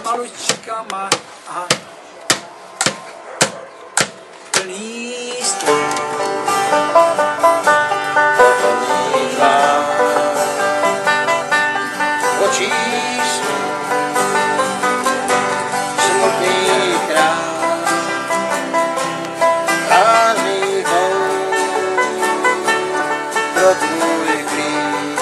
malučkama a plný stůl. Smutný král, prázdný hout pro tvůj klín.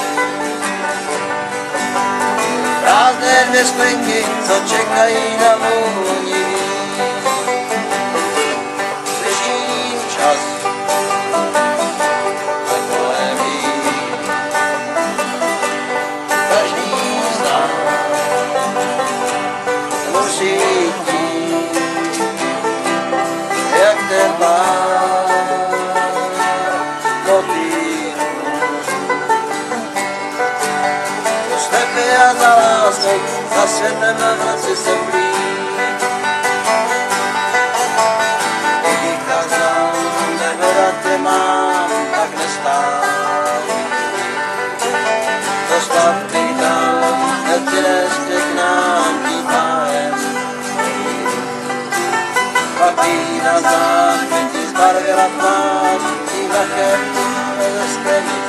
Prázdné dvě sklenky, co čekají na vůni vín. Slyším čas a kolem vín. Každý z nás musí chtít, jak ten pár motýlů. Z tebe a za láskou, za světem na noci se blít. I tak znám, nevedat tě mám, tak nestávý. Dostav ty tam, ať ti nestě k nám tím pájem. Pak jí na záchvě ti zbarvila tvář, tím vrachem ze skrevy.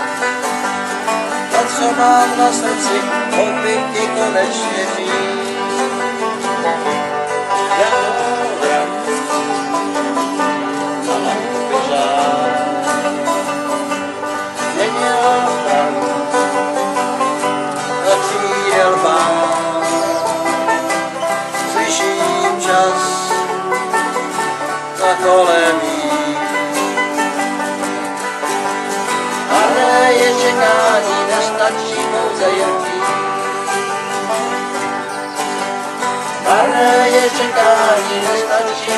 A co mám na srdci, koupím ti konečně říct. A lampy žár, měnila pran, a křídel pán. Slyším čas za kolem jí. Marné je čekání, nestačí pouze jen chtít. Marné je čekání, nestačí